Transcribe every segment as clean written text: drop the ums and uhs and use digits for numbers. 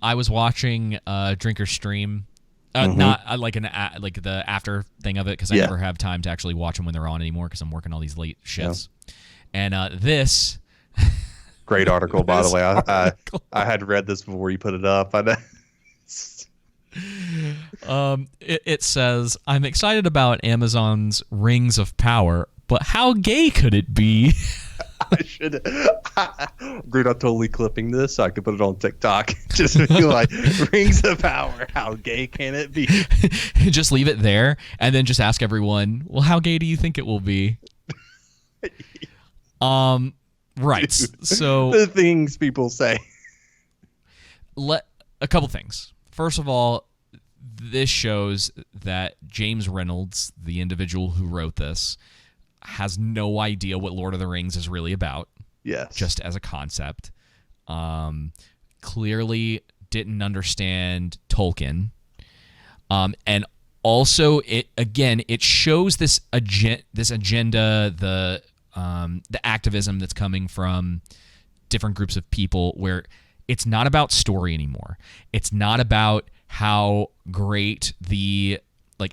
I was watching Drinker's stream. Not like like the after thing of it, because I never have time to actually watch them when they're on anymore because I'm working all these late shifts. And this great article, by the way. I had read this before you put it up. I know. It says, "I'm excited about Amazon's Rings of Power, but how gay could it be?" I should, dude. I'm totally clipping this so I can put it on TikTok. Just be like, "Rings of Power, how gay can it be?" Just leave it there, and then just ask everyone, "Well, how gay do you think it will be?" Right. Dude, so the things people say. A couple things. First of all, this shows that James Reynolds, the individual who wrote this, has no idea what Lord of the Rings is really about. Yes. Just as a concept. Clearly didn't understand Tolkien. And also, it shows this agenda, the activism that's coming from different groups of people, where it's not about story anymore. It's not about how great the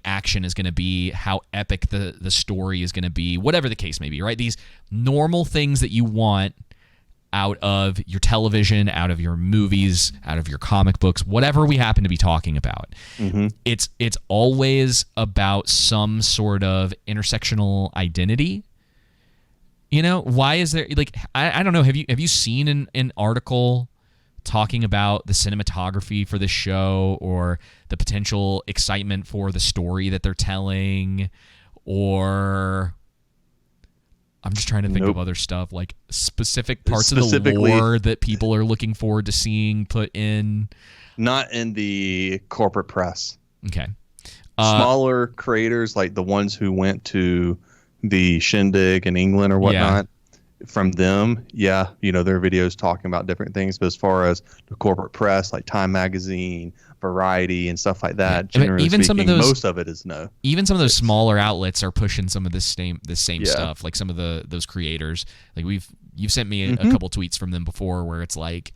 action is going to be, how epic the story is going to be, whatever the case may be, right? These normal things that you want out of your television, out of your movies, out of your comic books, whatever we happen to be talking about. Mm-hmm. It's always about some sort of intersectional identity. You know, why is there, I don't know, have you seen an article talking about the cinematography for this show, or the potential excitement for the story that they're telling, or I'm just trying to think of other stuff, like specific parts of the lore that people are looking forward to seeing put in? Not in the corporate press. Okay. Smaller creators, like the ones who went to the shindig in England or whatnot. From them, there are videos talking about different things, but as far as the corporate press, like Time Magazine, Variety, and stuff like that, generally even speaking, most of it is no. Even some of those smaller outlets are pushing some of this same stuff, like some of those creators. Like you've sent me a couple tweets from them before where it's like,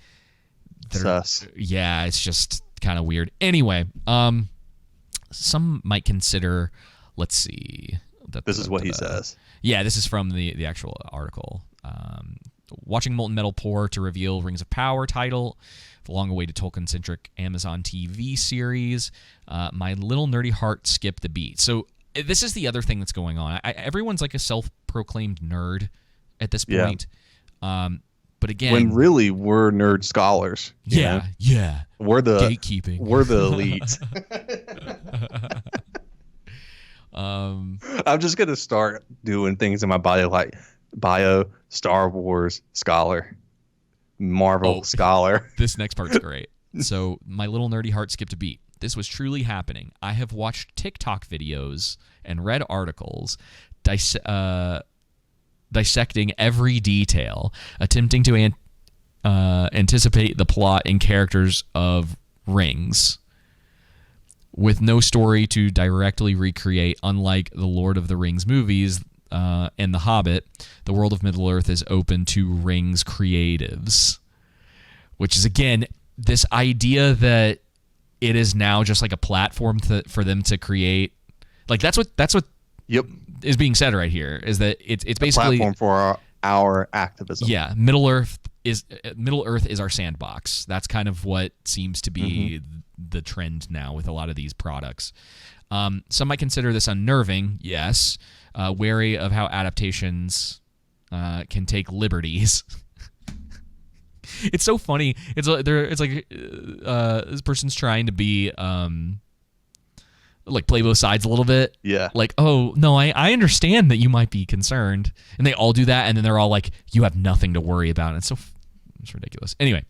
sus. Yeah, it's just kind of weird. Anyway, some might consider. Let's see. This is what he says. Yeah, this is from the actual article. Watching Molten Metal pour to reveal Rings of Power title, the long-awaited Tolkien-centric Amazon TV series. My little nerdy heart skipped the beat. So this is the other thing that's going on. Everyone's like a self-proclaimed nerd at this point. But again, when really we're nerd scholars. Yeah. We're the gatekeeping. We're the elite. I'm just gonna start doing things in my body like bio, Star Wars scholar, Marvel scholar. This next part's great. So my little nerdy heart skipped a beat. This was truly happening. I have watched TikTok videos and read articles dissecting every detail, attempting to anticipate the plot and characters of Rings, with no story to directly recreate. Unlike the Lord of the Rings movies and The Hobbit, the world of Middle-earth is open to Rings creatives, which is, again, this idea that it is now just like a platform for them to create. Like that's what Yep. is being said right here, is that it's basically a platform for our activism. Yeah, Middle-earth is our sandbox. That's kind of what seems to be the trend now with a lot of these products. Some might consider this unnerving, yes, wary of how adaptations can take liberties. It's so funny. It's like this person's trying to be like play both sides a little bit. Yeah. Like, oh no, I understand that you might be concerned, and they all do that, and then they're all like, you have nothing to worry about. And it's ridiculous. Anyway,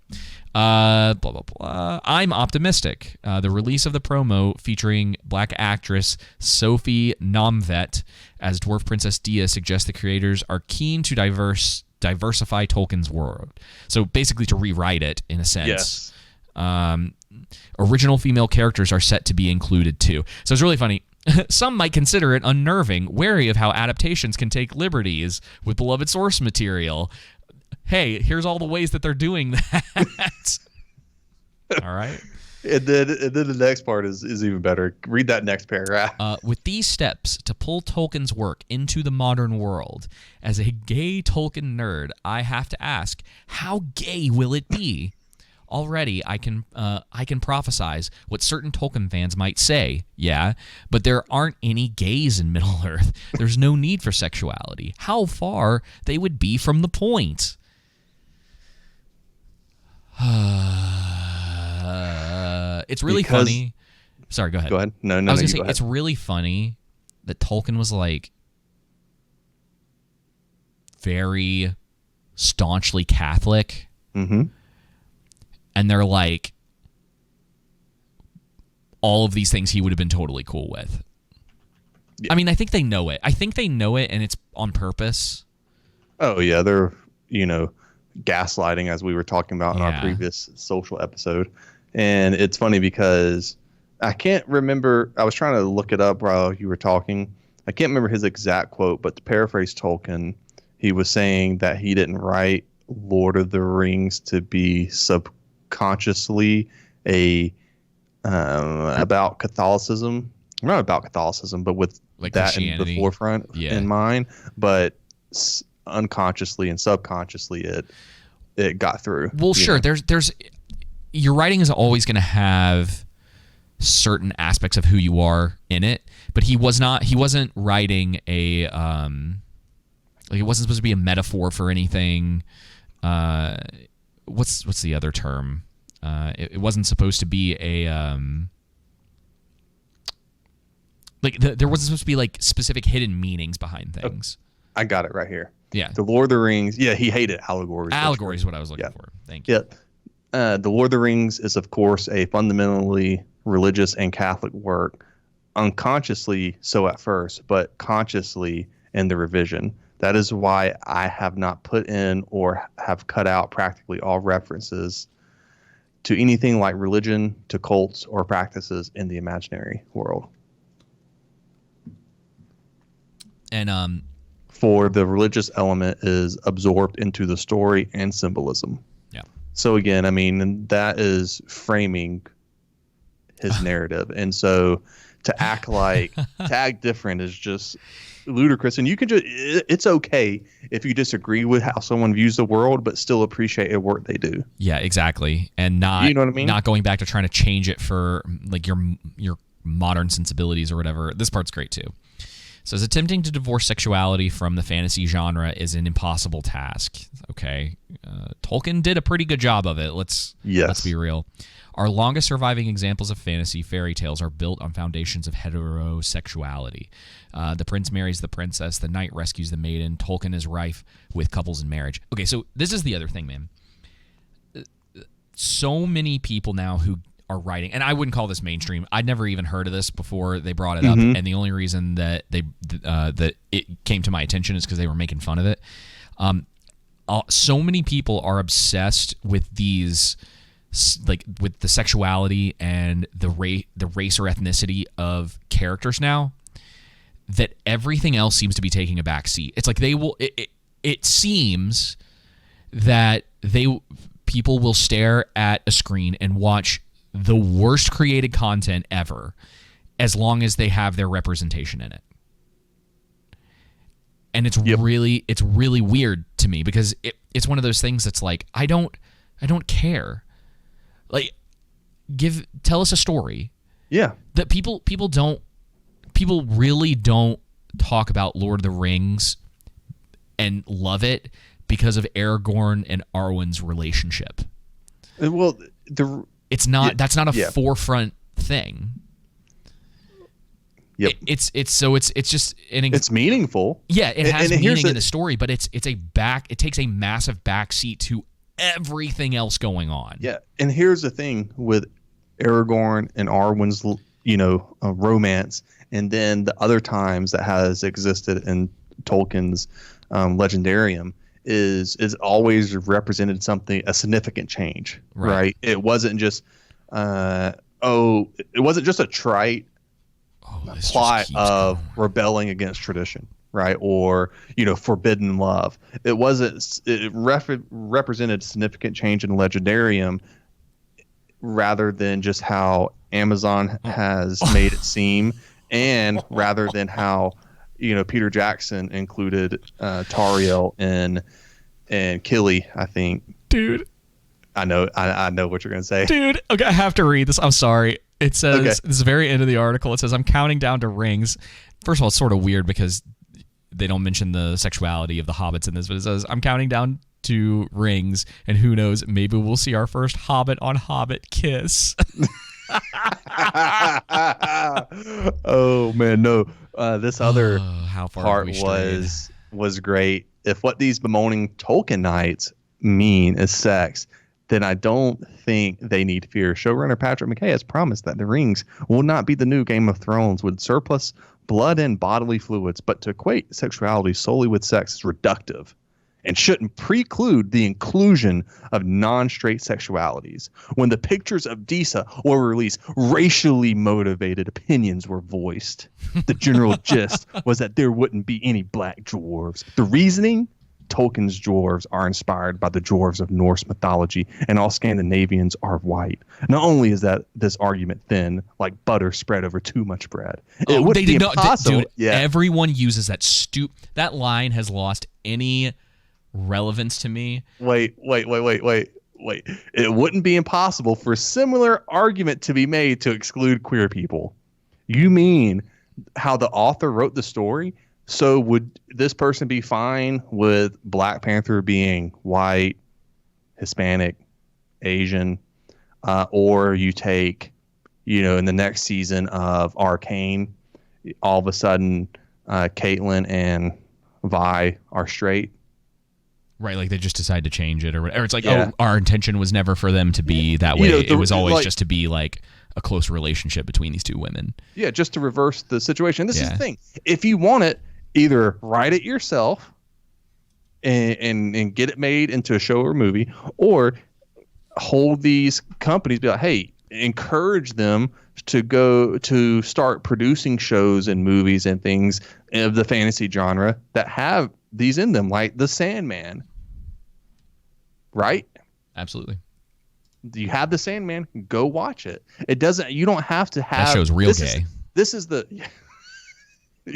blah blah blah. I'm optimistic. The release of the promo featuring black actress Sophie Nomvet as Dwarf Princess Dia suggests the creators are keen to diversify Tolkien's world. So basically to rewrite it in a sense. Yes. Original female characters are set to be included too. So it's really funny. Some might consider it unnerving, wary of how adaptations can take liberties with beloved source material. Hey, here's all the ways that they're doing that. All right. And then the next part is even better. Read that next paragraph. With these steps to pull Tolkien's work into the modern world, as a gay Tolkien nerd, I have to ask, how gay will it be? Already, I can prophesize what certain Tolkien fans might say, yeah, but there aren't any gays in Middle-earth. There's no need for sexuality. How far they would be from the point. It's really funny. Sorry, go ahead. Go ahead. No, I was you gonna say go ahead. it's really funny that Tolkien was like very staunchly Catholic, Mm-hmm. and they're like all of these things he would have been totally cool with. Yeah. I mean, I think they know it. I think they know it, and it's on purpose. Oh yeah, they're gaslighting, as we were talking about in our Yeah. previous social episode. And it's funny because I can't remember. I was trying to look it up while you were talking. I can't remember his exact quote, but to paraphrase Tolkien, he was saying that he didn't write Lord of the Rings to be subconsciously about Catholicism. Not about Catholicism, but with Like that in the Christianity. forefront Yeah. in mind. But unconsciously and subconsciously, it got through. Well, sure. know? There's your writing is always going to have certain aspects of who you are in it, but he wasn't writing a like it wasn't supposed to be a metaphor for anything. What's the other term? It wasn't supposed to be a there wasn't supposed to be like specific hidden meanings behind things. I got it right here. Yeah. The Lord of the Rings. Yeah, he hated allegories. Allegory is what I was looking Yeah. for. Thank you. Yep. The Lord of the Rings is, of course, a fundamentally religious and Catholic work, unconsciously so at first, but consciously in the revision. That is why I have not put in or have cut out practically all references to anything like religion, to cults, or practices in the imaginary world. And For the religious element is absorbed into the story and symbolism. yeah. So again, I mean, that is framing his narrative. And so to act different is just ludicrous. And you can it's okay if you disagree with how someone views the world, but still appreciate the work they do. Yeah, exactly. And not, You know what I mean? not going back to trying to change it for like your modern sensibilities or whatever. This part's great too. So, as attempting to divorce sexuality from the fantasy genre is an impossible task. Okay, Tolkien did a pretty good job of it. Let's be real. Our longest surviving examples of fantasy fairy tales are built on foundations of heterosexuality. The prince marries the princess, the knight rescues the maiden. Tolkien is rife with couples in marriage. Okay, so this is the other thing, man. So many people now who are writing, and I wouldn't call this mainstream. I'd never even heard of this before they brought it up, and the only reason that that it came to my attention is because they were making fun of it. So many people are obsessed with these, like with the sexuality and the race or ethnicity of characters now, that everything else seems to be taking a back seat. It's like they will. It seems that people will stare at a screen and watch the worst created content ever as long as they have their representation in it. And it's really weird to me because it's one of those things that's like I don't care. Like tell us a story. Yeah. That people really don't talk about Lord of the Rings and love it because of Aragorn and Arwen's relationship. Well, It's not. That's not a yeah. forefront thing. Yep. It's just it's meaningful. Yeah, it has and meaning in the story, but it takes a massive backseat to everything else going on. Yeah, and here's the thing with Aragorn and Arwen's, romance, and then the other times that has existed in Tolkien's legendarium is always represented a significant change, right? It wasn't just it wasn't just a trite plot of rebelling against tradition, right? Or forbidden love. It wasn't. It represented significant change in legendarium rather than just how Amazon has made it seem, and rather than how, Peter Jackson included Tariel and Killy, I think. Dude. I know what you're going to say. Dude, okay, I have to read this. I'm sorry. It says, Okay. This is the very end of the article. It says, I'm counting down to rings. First of all, it's sort of weird because they don't mention the sexuality of the hobbits in this, but it says, I'm counting down to rings, and who knows, maybe we'll see our first hobbit on hobbit kiss. Oh man, no. This other how far part was great. If what these bemoaning Tolkien knights mean is sex, then I don't think they need fear. Showrunner Patrick McKay has promised that the rings will not be the new Game of Thrones with surplus blood and bodily fluids, but to equate sexuality solely with sex is reductive and shouldn't preclude the inclusion of non-straight sexualities. When the pictures of Disa were released, racially motivated opinions were voiced. The general gist was that there wouldn't be any black dwarves. The reasoning? Tolkien's dwarves are inspired by the dwarves of Norse mythology, and all Scandinavians are white. Not only is that this argument thin, like butter spread over too much bread, it would be impossible. Dude, everyone uses that line has lost any relevance to me. Wait. It wouldn't be impossible for a similar argument to be made to exclude queer people. You mean how the author wrote the story? So would this person be fine with Black Panther being white, Hispanic, Asian, or you take, in the next season of Arcane, all of a sudden Caitlyn and Vi are straight? Right, like they just decide to change it or whatever. It's like, our intention was never for them to be that way. It was always just to be like a close relationship between these two women. Yeah, just to reverse the situation. This is the thing. If you want it, either write it yourself and get it made into a show or movie, or hold these companies, be like, hey, encourage them to start producing shows and movies and things of the fantasy genre that have these in them, like The Sandman. Right? Absolutely. You have The Sandman, go watch it. You don't have to have... That show's real gay. This is the...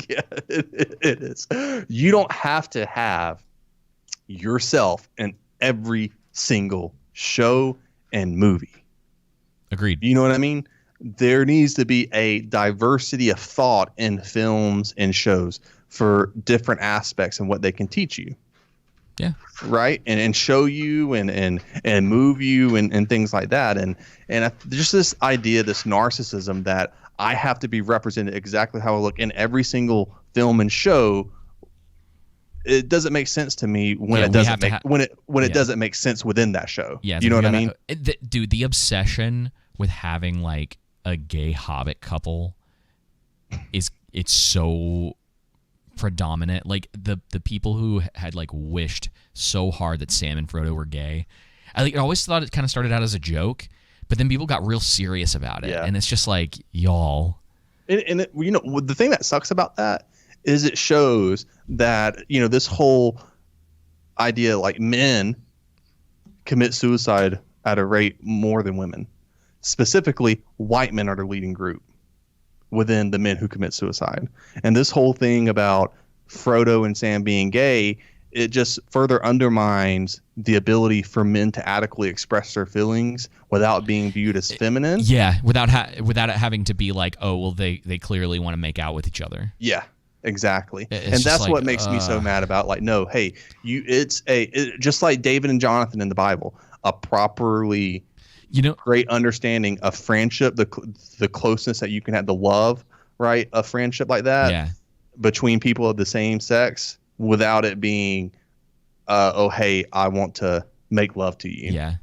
Yeah, it is. You don't have to have yourself in every single show and movie. Agreed. You know what I mean? There needs to be a diversity of thought in films and shows for different aspects and what they can teach you. Yeah. Right. And show you and move you and things like that. And just this idea, this narcissism that I have to be represented exactly how I look in every single film and show. It doesn't make sense to me when it doesn't make sense within that show. Yeah, you know what I mean? Dude, the obsession with having like a gay hobbit couple it's so predominant. Like the people who had like wished so hard that Sam and Frodo were gay. I always thought it kind of started out as a joke, but then people got real serious about it, and it's just like, y'all. And the thing that sucks about that is it shows that this whole idea, like, men commit suicide at a rate more than women. Specifically, white men are the leading group within the men who commit suicide. And this whole thing about Frodo and Sam being gay, it just further undermines the ability for men to adequately express their feelings without being viewed as feminine. Yeah, without it having to be like, oh, well, they clearly want to make out with each other. Yeah, exactly. And that's what makes me so mad about, like, no, hey, just like David and Jonathan in the Bible, a properly great understanding of friendship, the closeness that you can have, the love, right, of friendship like that between people of the same sex, without it being, oh, hey, I want to make love to you. Yeah.